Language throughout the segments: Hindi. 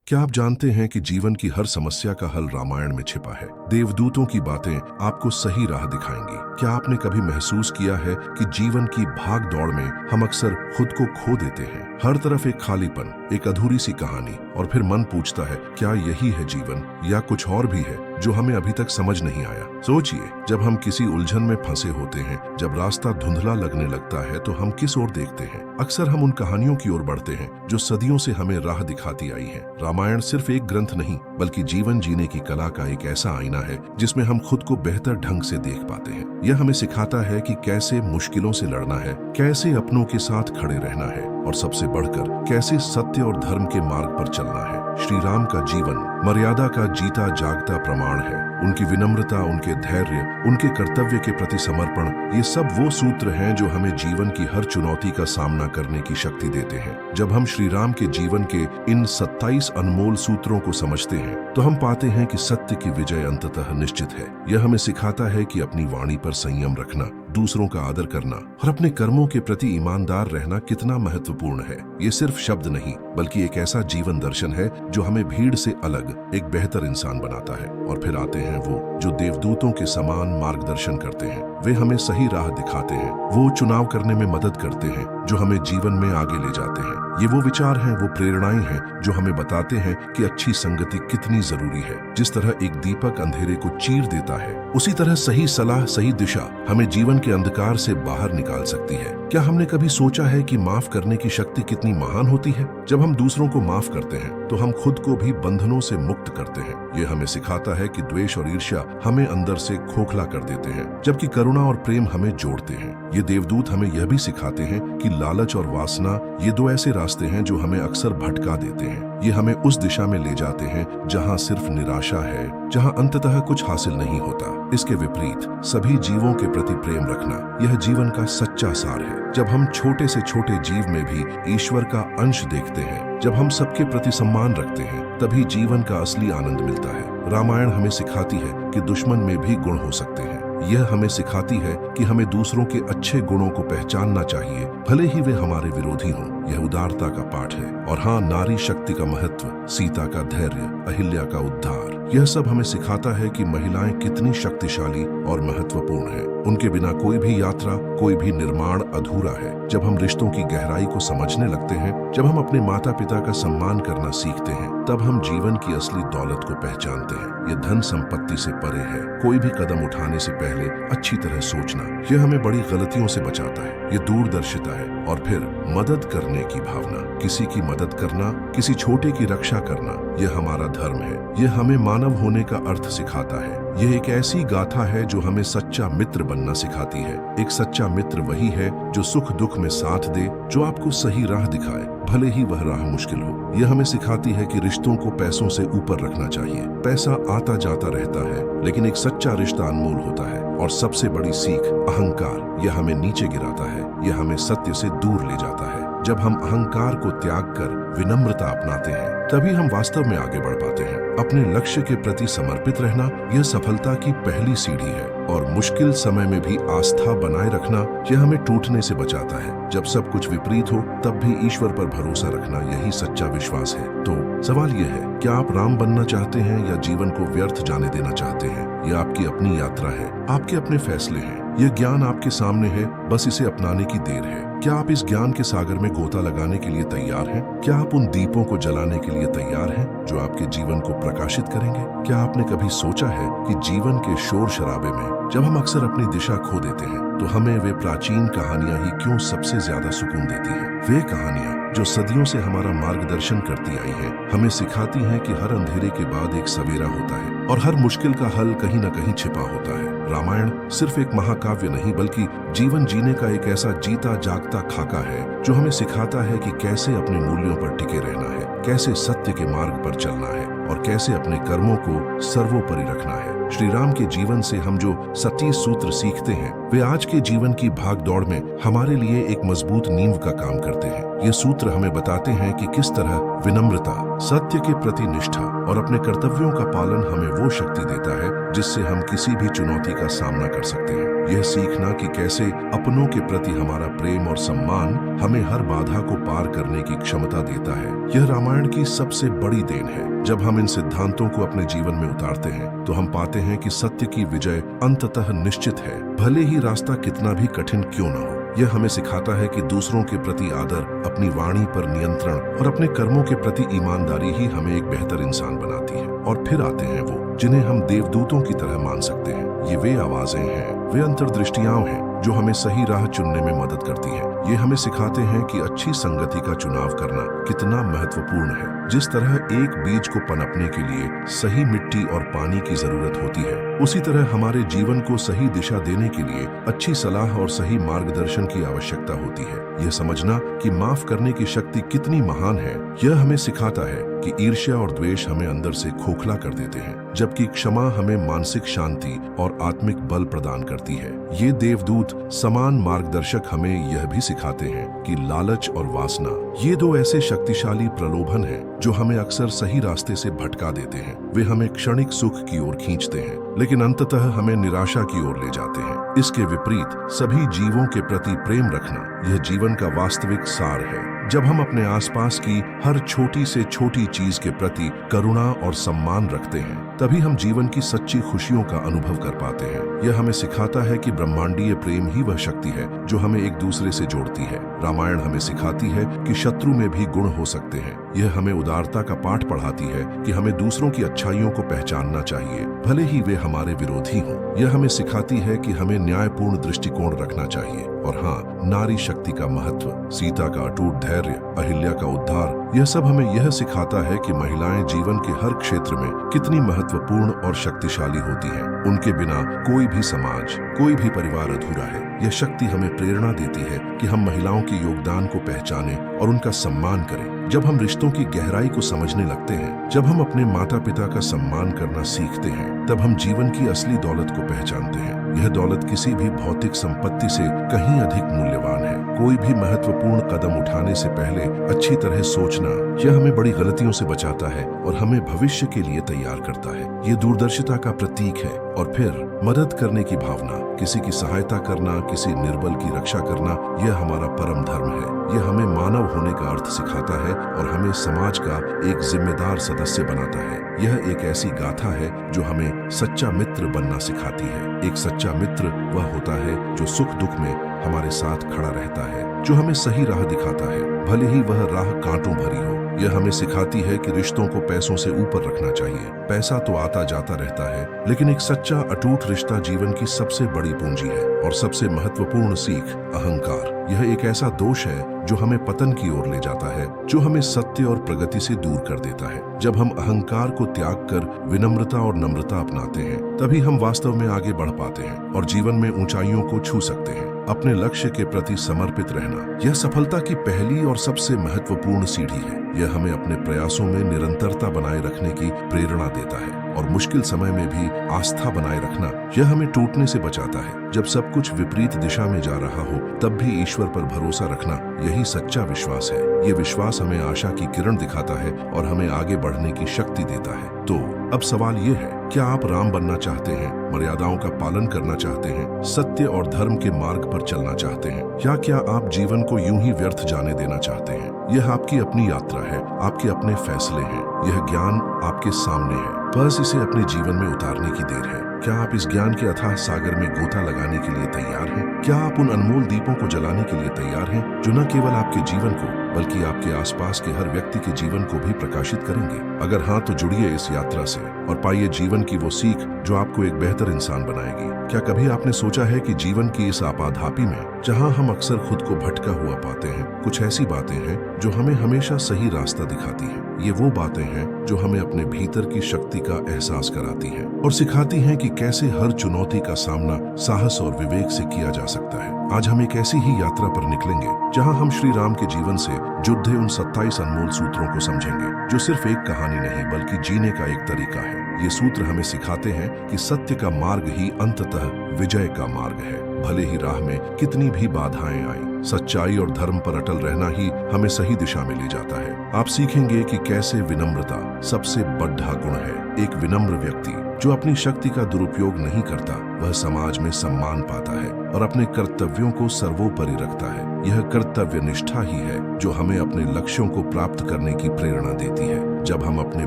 क्या आप जानते हैं कि जीवन की हर समस्या का हल रामायण में छिपा है? देवदूतों की बातें आपको सही राह दिखाएंगी। क्या आपने कभी महसूस किया है कि जीवन की भाग दौड़ में हम अक्सर खुद को खो देते हैं? हर तरफ एक खालीपन, एक अधूरी सी कहानी, और फिर मन पूछता है, क्या यही है जीवन या कुछ और भी है जो हमें अभी तक समझ नहीं आया? सोचिए, जब हम किसी उलझन में फंसे होते हैं, जब रास्ता धुंधला लगने लगता है, तो हम किस ओर देखते हैं? अक्सर हम उन कहानियों की ओर बढ़ते हैं जो सदियों से हमें राह दिखाती आई है। रामायण सिर्फ एक ग्रंथ नहीं, बल्कि जीवन जीने की कला का एक ऐसा आईना है जिसमें हम खुद को बेहतर ढंग से देख पाते हैं। यह हमें सिखाता है कि कैसे मुश्किलों से लड़ना है, कैसे अपनों के साथ खड़े रहना है, और सबसे बढ़कर कैसे सत्य और धर्म के मार्ग पर चलना है। श्री राम का जीवन मर्यादा का जीता जागता प्रमाण है। उनकी विनम्रता, उनके धैर्य, उनके कर्तव्य के प्रति समर्पण, ये सब वो सूत्र हैं जो हमें जीवन की हर चुनौती का सामना करने की शक्ति देते हैं। जब हम श्री राम के जीवन के इन 27 अनमोल सूत्रों को समझते हैं, तो हम पाते हैं कि सत्य की विजय अंततः निश्चित है। यह हमें सिखाता है कि अपनी वाणी पर संयम रखना, दूसरों का आदर करना और अपने कर्मों के प्रति ईमानदार रहना कितना महत्वपूर्ण है। ये सिर्फ शब्द नहीं, बल्कि एक ऐसा जीवन दर्शन है जो हमें भीड़ से अलग एक बेहतर इंसान बनाता है। और फिर आते हैं वो जो देवदूतों के समान मार्गदर्शन करते हैं। वे हमें सही राह दिखाते हैं, वो चुनाव करने में मदद करते हैं जो हमें जीवन में आगे ले जाते हैं। ये वो विचार हैं, वो प्रेरणाएं हैं जो हमें बताते हैं कि अच्छी संगति कितनी जरूरी है। जिस तरह एक दीपक अंधेरे को चीर देता है, उसी तरह सही सलाह, सही दिशा हमें जीवन के अंधकार से बाहर निकाल सकती है। क्या हमने कभी सोचा है कि माफ करने की शक्ति कितनी महान होती है? जब हम दूसरों को माफ करते हैं, तो हम खुद को भी बंधनों से मुक्त करते हैं। ये हमें सिखाता है कि द्वेष और ईर्ष्या हमें अंदर से खोखला कर देते हैं, जबकि करुणा और प्रेम हमें जोड़ते हैं। ये देवदूत हमें यह भी सिखाते हैं कि लालच और वासना, ये दो ऐसे रास्ते हैं जो हमें अक्सर भटका देते हैं। ये हमें उस दिशा में ले जाते हैं जहां सिर्फ निराशा है, जहां अंततः कुछ हासिल नहीं होता। इसके विपरीत सभी जीवों के प्रति प्रेम रखना, यह जीवन का सच्चा सार है। जब हम छोटे से छोटे जीव में भी ईश्वर का अंश देखते हैं, जब हम सबके प्रति सम्मान रखते हैं, तभी जीवन का असली आनंद मिलता है। रामायण हमें सिखाती है कि दुश्मन में भी गुण हो सकते हैं। यह हमें सिखाती है कि हमें दूसरों के अच्छे गुणों को पहचानना चाहिए, भले ही वे हमारे विरोधी हों। यह उदारता का पाठ है। और हाँ, नारी शक्ति का महत्व, सीता का धैर्य, अहिल्या का उद्धार, यह सब हमें सिखाता है कि महिलाएं कितनी शक्तिशाली और महत्वपूर्ण हैं। उनके बिना कोई भी यात्रा, कोई भी निर्माण अधूरा है। जब हम रिश्तों की गहराई को समझने लगते हैं, जब हम अपने माता पिता का सम्मान करना सीखते हैं, तब हम जीवन की असली दौलत को पहचानते हैं। ये धन संपत्ति से परे है। कोई भी कदम उठाने से पहले अच्छी तरह सोचना, यह हमें बड़ी गलतियों से बचाता है। ये दूरदर्शिता है। और फिर मदद करने की भावना, किसी की मदद करना, किसी छोटे की रक्षा करना, यह हमारा धर्म है। यह हमें मानव होने का अर्थ सिखाता है। यह एक ऐसी गाथा है जो हमें सच्चा मित्र बनना सिखाती है। एक सच्चा मित्र वही है जो सुख दुख में साथ दे, जो आपको सही राह दिखाए, भले ही वह राह मुश्किल हो। यह हमें सिखाती है कि रिश्तों को पैसों से ऊपर रखना चाहिए। पैसा आता जाता रहता है, लेकिन एक सच्चा रिश्ता अनमोल होता है। और सबसे बड़ी सीख, अहंकार, यह हमें नीचे गिराता है। यह हमें सत्य से दूर ले जाता है। जब हम अहंकार को त्याग कर विनम्रता अपनाते हैं, तभी हम वास्तव में आगे बढ़ पाते हैं। अपने लक्ष्य के प्रति समर्पित रहना, यह सफलता की पहली सीढ़ी है। और मुश्किल समय में भी आस्था बनाए रखना, यह हमें टूटने से बचाता है। जब सब कुछ विपरीत हो, तब भी ईश्वर पर भरोसा रखना, यही सच्चा विश्वास है। तो सवाल यह है, क्या आप राम बनना चाहते हैं या जीवन को व्यर्थ जाने देना चाहते हैं? यह आपकी अपनी यात्रा है, आपके अपने फैसले हैं। यह ज्ञान आपके सामने है, बस इसे अपनाने की देर है। क्या आप इस ज्ञान के सागर में गोता लगाने के लिए तैयार हैं? क्या आप उन दीपों को जलाने के लिए तैयार हैं जो आपके जीवन को प्रकाशित करेंगे? क्या आपने कभी सोचा है कि जीवन के शोर शराबे में जब हम अक्सर अपनी दिशा खो देते हैं, तो हमें वे प्राचीन कहानियां ही क्यों सबसे ज्यादा सुकून देती हैं? वे कहानियां जो सदियों से हमारा मार्गदर्शन करती आई हैं, हमें सिखाती हैं कि हर अंधेरे के बाद एक सवेरा होता है और हर मुश्किल का हल कहीं न कहीं छिपा होता है। रामायण सिर्फ एक महाकाव्य नहीं, बल्कि जीवन जीने का एक ऐसा जीता जागता खाका है जो हमें सिखाता है कि कैसे अपने मूल्यों पर टिके रहना है, कैसे सत्य के मार्ग पर चलना है और कैसे अपने कर्मों को सर्वोपरि रखना है। श्री राम के जीवन से हम जो सटीक सूत्र सीखते हैं वे आज के जीवन की भाग दौड़ में हमारे लिए एक मजबूत नींव का काम करते हैं। ये सूत्र हमें बताते हैं कि किस तरह विनम्रता, सत्य के प्रति निष्ठा और अपने कर्तव्यों का पालन हमें वो शक्ति देता है जिससे हम किसी भी चुनौती का सामना कर सकते हैं। यह सीखना कि कैसे अपनों के प्रति हमारा प्रेम और सम्मान हमें हर बाधा को पार करने की क्षमता देता है, यह रामायण की सबसे बड़ी देन है। जब हम इन सिद्धांतों को अपने जीवन में उतारते हैं तो हम पाते हैं कि सत्य की विजय अंततः निश्चित है, भले ही रास्ता कितना भी कठिन क्यों न हो। यह हमें सिखाता है कि दूसरों के प्रति आदर, अपनी वाणी पर नियंत्रण और अपने कर्मों के प्रति ईमानदारी ही हमें एक बेहतर इंसान बनाती है। और फिर आते हैं वो जिन्हें हम देवदूतों की तरह मान सकते हैं। ये वे आवाजें हैं, वे अंतर्दृष्टियां हैं जो हमें सही राह चुनने में मदद करती है। ये हमें सिखाते हैं कि अच्छी संगति का चुनाव करना कितना महत्वपूर्ण है। जिस तरह एक बीज को पनपने के लिए सही मिट्टी और पानी की जरूरत होती है, उसी तरह हमारे जीवन को सही दिशा देने के लिए अच्छी सलाह और सही मार्गदर्शन की आवश्यकता होती है। यह समझना कि माफ करने की शक्ति कितनी महान है, यह हमें सिखाता है कि ईर्ष्या और द्वेष हमें अंदर से खोखला कर देते हैं, जबकि क्षमा हमें मानसिक शांति और आत्मिक बल प्रदान करती है। ये देवदूत समान मार्गदर्शक हमें यह भी सिखाते हैं कि लालच और वासना, ये दो ऐसे शक्तिशाली प्रलोभन हैं जो हमें अक्सर सही रास्ते से भटका देते हैं। वे हमें क्षणिक सुख की ओर खींचते हैं, लेकिन अंततः हमें निराशा की ओर ले जाते हैं। इसके विपरीत सभी जीवों के प्रति प्रेम रखना यह जीवन का वास्तविक सार है। जब हम अपने आसपास की हर छोटी से छोटी चीज के प्रति करुणा और सम्मान रखते हैं, तभी हम जीवन की सच्ची खुशियों का अनुभव कर पाते हैं। यह हमें सिखाता है कि ब्रह्मांडीय प्रेम ही वह शक्ति है जो हमें एक दूसरे से जोड़ती है। रामायण हमें सिखाती है कि शत्रु में भी गुण हो सकते हैं। यह हमें उदारता का पाठ पढ़ाती है कि हमें दूसरों की अच्छाइयों को पहचानना चाहिए, भले ही वे हमारे विरोधी हों। यह हमें सिखाती है कि हमें न्यायपूर्ण दृष्टिकोण रखना चाहिए। और हाँ, नारी शक्ति का महत्व, सीता का अटूट धैर्य, अहिल्या का उद्धार, यह सब हमें यह सिखाता है कि महिलाएं जीवन के हर क्षेत्र में कितनी महत्वपूर्ण और शक्तिशाली होती हैं। उनके बिना कोई भी समाज, कोई भी परिवार अधूरा है। यह शक्ति हमें प्रेरणा देती है कि हम महिलाओं के योगदान को पहचानें और उनका सम्मान करें। जब हम रिश्तों की गहराई को समझने लगते हैं, जब हम अपने माता पिता का सम्मान करना सीखते हैं, तब हम जीवन की असली दौलत को पहचानते हैं। यह दौलत किसी भी भौतिक संपत्ति से कहीं अधिक मूल्यवान है। कोई भी महत्वपूर्ण कदम उठाने से पहले अच्छी तरह सोचना, यह हमें बड़ी गलतियों से बचाता है और हमें भविष्य के लिए तैयार करता है। ये दूरदर्शिता का प्रतीक है। और फिर मदद करने की भावना, किसी की सहायता करना, किसी निर्बल की रक्षा करना, यह हमारा परम धर्म है। यह हमें मानव होने का अर्थ सिखाता है और हमें समाज का एक जिम्मेदार सदस्य बनाता है। यह एक ऐसी गाथा है जो हमें सच्चा मित्र बनना सिखाती है। एक सच्चा मित्र वह होता है जो सुख दुख में हमारे साथ खड़ा रहता है, जो हमें सही राह दिखाता है, भले ही वह राह कांटों भरी हो। यह हमें सिखाती है कि रिश्तों को पैसों से ऊपर रखना चाहिए। पैसा तो आता जाता रहता है, लेकिन एक सच्चा अटूट रिश्ता जीवन की सबसे बड़ी पूंजी है। और सबसे महत्वपूर्ण सीख, अहंकार। यह एक ऐसा दोष है जो हमें पतन की ओर ले जाता है, जो हमें सत्य और प्रगति से दूर कर देता है। जब हम अहंकार को त्याग कर विनम्रता और नम्रता अपनाते हैं, तभी हम वास्तव में आगे बढ़ पाते हैं और जीवन में ऊंचाइयों को छू सकते हैं। अपने लक्ष्य के प्रति समर्पित रहना, यह सफलता की पहली और सबसे महत्वपूर्ण सीढ़ी है। यह हमें अपने प्रयासों में निरंतरता बनाए रखने की प्रेरणा देता है और मुश्किल समय में भी आस्था बनाए रखना, यह हमें टूटने से बचाता है। जब सब कुछ विपरीत दिशा में जा रहा हो, तब भी ईश्वर पर भरोसा रखना, यही सच्चा विश्वास है। ये विश्वास हमें आशा की किरण दिखाता है और हमें आगे बढ़ने की शक्ति देता है। तो अब सवाल ये है, क्या आप राम बनना चाहते हैं, मर्यादाओं का पालन करना चाहते हैं, सत्य और धर्म के मार्ग पर चलना चाहते हैं, या क्या आप जीवन को यूं ही व्यर्थ जाने देना चाहते हैं? यह आपकी अपनी यात्रा है, आपके अपने फैसले हैं। यह ज्ञान आपके सामने है, बस इसे अपने जीवन में उतारने की देर है। क्या आप इस ज्ञान के अथाह सागर में गोता लगाने के लिए तैयार हैं? क्या आप उन अनमोल दीपों को जलाने के लिए तैयार हैं जो न केवल आपके जीवन को बल्कि आपके आसपास के हर व्यक्ति के जीवन को भी प्रकाशित करेंगे? अगर हाँ, तो जुड़िए इस यात्रा से और पाइए जीवन की वो सीख जो आपको एक बेहतर इंसान बनाएगी। क्या कभी आपने सोचा है कि जीवन की इस आपाधापी में, जहाँ हम अक्सर खुद को भटका हुआ पाते हैं, कुछ ऐसी बातें हैं जो हमें हमेशा सही रास्ता दिखाती हैं? ये वो बातें हैं जो हमें अपने भीतर की शक्ति का एहसास कराती हैं और सिखाती हैं कि कैसे हर चुनौती का सामना साहस और विवेक से किया जा सकता है। आज हम एक ऐसी ही यात्रा पर निकलेंगे जहां हम श्री राम के जीवन से जुड़े उन 27 अनमोल सूत्रों को समझेंगे, जो सिर्फ एक कहानी नहीं बल्कि जीने का एक तरीका है। ये सूत्र हमें सिखाते हैं कि सत्य का मार्ग ही अंततः विजय का मार्ग है। भले ही राह में कितनी भी बाधाएं आईं, सच्चाई और धर्म पर अटल रहना ही हमें सही दिशा में ले जाता है। आप सीखेंगे कि कैसे विनम्रता सबसे बड़ा गुण है। एक विनम्र व्यक्ति जो अपनी शक्ति का दुरुपयोग नहीं करता, वह समाज में सम्मान पाता है और अपने कर्तव्यों को सर्वोपरि रखता है। यह कर्तव्य निष्ठा ही है जो हमें अपने लक्ष्यों को प्राप्त करने की प्रेरणा देती है। जब हम अपने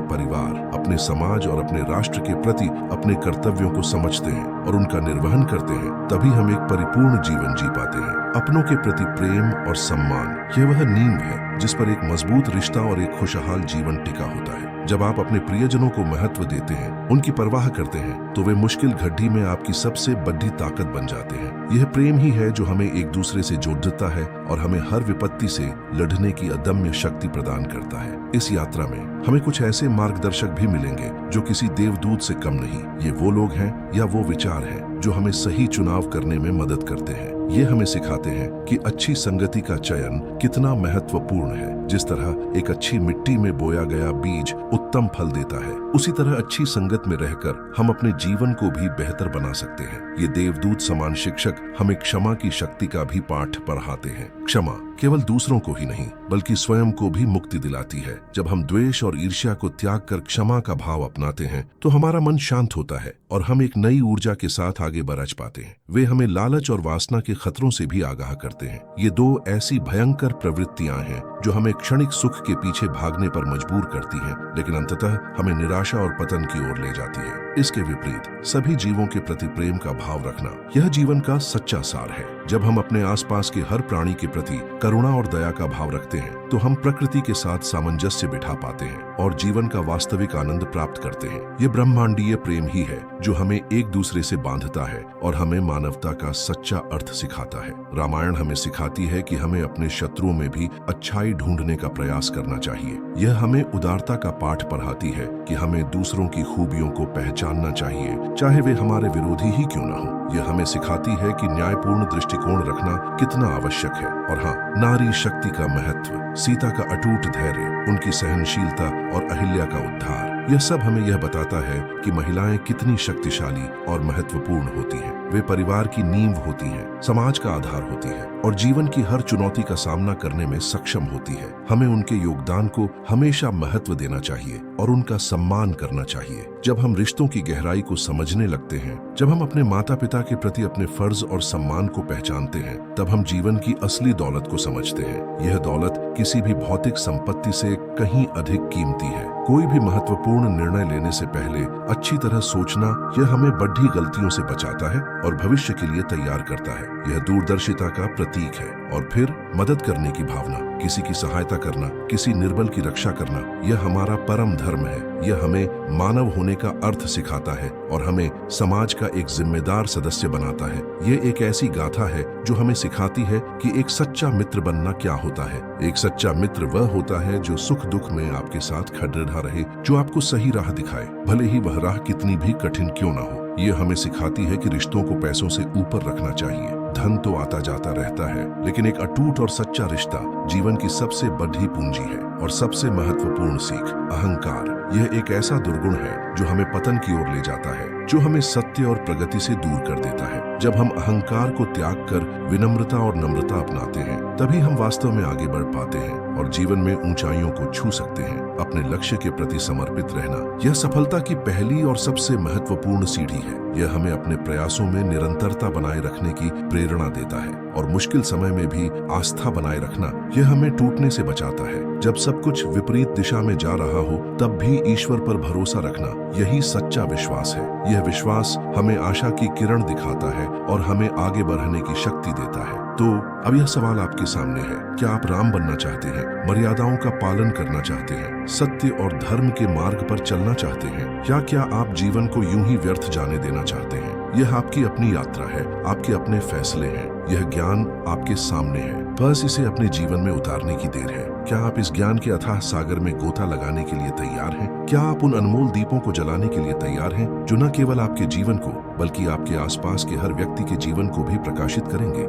परिवार, अपने समाज और अपने राष्ट्र के प्रति अपने कर्तव्यों को समझते हैं और उनका निर्वहन करते हैं, तभी हम एक परिपूर्ण जीवन जी पाते हैं। अपनों के प्रति प्रेम और सम्मान, यह वह नींव है जिस पर एक मजबूत रिश्ता और एक खुशहाल जीवन टिका होता है। जब आप अपने प्रियजनों को महत्व देते हैं, उनकी परवाह करते हैं, तो वे मुश्किल घड़ी में आपकी सबसे बड़ी ताकत बन जाते हैं। यह प्रेम ही है जो हमें एक दूसरे से जोड़ता है और हमें हर विपत्ति से लड़ने की अदम्य शक्ति प्रदान करता है। इस यात्रा में हमें कुछ ऐसे मार्गदर्शक भी मिलेंगे जो किसी देवदूत से कम नहीं। ये वो लोग हैं या वो विचार हैं जो हमें सही चुनाव करने में मदद करते हैं। ये हमें सिखाते हैं कि अच्छी संगति का चयन कितना महत्वपूर्ण है। जिस तरह एक अच्छी मिट्टी में बोया गया बीज उत्तम फल देता है, उसी तरह अच्छी संगत में रहकर हम अपने जीवन को भी बेहतर बना सकते हैं। ये देवदूत समान शिक्षक हमें क्षमा की शक्ति का भी पाठ पढ़ाते हैं। क्षमा केवल दूसरों को ही नहीं बल्कि स्वयं को भी मुक्ति दिलाती है। जब हम द्वेष और ईर्ष्या को त्याग कर क्षमा का भाव अपनाते हैं, तो हमारा मन शांत होता है और हम एक नई ऊर्जा के साथ आगे बढ़ पाते हैं। वे हमें लालच और वासना के खतरों से भी आगाह करते हैं। ये दो ऐसी भयंकर प्रवृत्तियां हैं जो हमें क्षणिक सुख के पीछे भागने पर मजबूर करती हैं, लेकिन अंततः हमें निराशा और पतन की ओर ले जाती है। इसके विपरीत सभी जीवों के प्रति प्रेम का भाव रखना, यह जीवन का सच्चा सार है। जब हम अपने आसपास के हर प्राणी के प्रति करुणा और दया का भाव रखते हैं, तो हम प्रकृति के साथ सामंजस्य बिठा पाते हैं और जीवन का वास्तविक आनंद प्राप्त करते हैं। ये ब्रह्मांडीय प्रेम ही है जो हमें एक दूसरे से बांधता है और हमें मानवता का सच्चा अर्थ सिखाता है। रामायण हमें सिखाती है कि हमें अपने शत्रुओं में भी अच्छाई ढूंढने का प्रयास करना चाहिए। यह हमें उदारता का पाठ पढ़ाती है कि हमें दूसरों की खूबियों को पहचानना चाहिए, चाहे वे हमारे विरोधी ही क्यों न हो। यह हमें सिखाती है कि न्यायपूर्ण दृष्टिकोण रखना कितना आवश्यक है। और हाँ, नारी शक्ति का महत्व, सीता का अटूट धैर्य, उनकी सहनशीलता और अहिल्या का उद्धार, यह सब हमें यह बताता है कि महिलाएं कितनी शक्तिशाली और महत्वपूर्ण होती हैं। वे परिवार की नींव होती हैं, समाज का आधार होती है और जीवन की हर चुनौती का सामना करने में सक्षम होती है। हमें उनके योगदान को हमेशा महत्व देना चाहिए और उनका सम्मान करना चाहिए। जब हम रिश्तों की गहराई को समझने लगते हैं, जब हम अपने माता पिता के प्रति अपने फर्ज और सम्मान को पहचानते हैं, तब हम जीवन की असली दौलत को समझते हैं। यह दौलत किसी भी भौतिक संपत्ति से कहीं अधिक कीमती है। कोई भी महत्वपूर्ण निर्णय लेने से पहले अच्छी तरह सोचना, यह हमें बड़ी गलतियों से बचाता है और भविष्य के लिए तैयार करता है। यह दूरदर्शिता का प्रतीक है। और फिर मदद करने की भावना, किसी की सहायता करना, किसी निर्बल की रक्षा करना, यह हमारा परम धर्म है। यह हमें मानव होने का अर्थ सिखाता है और हमें समाज का एक जिम्मेदार सदस्य बनाता है। यह एक ऐसी गाथा है जो हमें सिखाती है कि एक सच्चा मित्र बनना क्या होता है। एक सच्चा मित्र वह होता है जो सुख दुख में आपके साथ खड़े रहे, जो आपको सही राह दिखाए, भले ही वह राह कितनी भी कठिन क्यों ना हो। यह हमें सिखाती है कि रिश्तों को पैसों से ऊपर रखना चाहिए। धन तो आता जाता रहता है, लेकिन एक अटूट और सच्चा रिश्ता जीवन की सबसे बड़ी पूंजी है। और सबसे महत्वपूर्ण सीख, अहंकार, यह एक ऐसा दुर्गुण है जो हमें पतन की ओर ले जाता है, जो हमें सत्य और प्रगति से दूर कर देता है। जब हम अहंकार को त्याग कर विनम्रता और नम्रता अपनाते हैं, तभी हम वास्तव में आगे बढ़ पाते हैं और जीवन में ऊंचाइयों को छू सकते हैं। अपने लक्ष्य के प्रति समर्पित रहना, यह सफलता की पहली और सबसे महत्वपूर्ण सीढ़ी है। यह हमें अपने प्रयासों में निरंतरता बनाए रखने की प्रेरणा देता है और मुश्किल समय में भी आस्था बनाए रखना, यह हमें टूटने से बचाता है। जब सब कुछ विपरीत दिशा में जा रहा हो, तब भी ईश्वर पर भरोसा रखना, यही सच्चा विश्वास है। यह विश्वास हमें आशा की किरण दिखाता है और हमें आगे बढ़ने की शक्ति देता है। तो अब यह सवाल आपके सामने है, क्या आप राम बनना चाहते हैं, मर्यादाओं का पालन करना चाहते हैं, सत्य और धर्म के मार्ग पर चलना चाहते हैं, या क्या आप जीवन को यूं ही व्यर्थ जाने देना चाहते हैं? यह आपकी अपनी यात्रा है, आपके अपने फैसले हैं। यह ज्ञान आपके सामने है, बस इसे अपने जीवन में उतारने की देर है। क्या आप इस ज्ञान के अथाह सागर में गोता लगाने के लिए तैयार हैं? क्या आप उन अनमोल दीपों को जलाने के लिए तैयार हैं जो न केवल आपके जीवन को बल्कि आपके आसपास के हर व्यक्ति के जीवन को भी प्रकाशित करेंगे?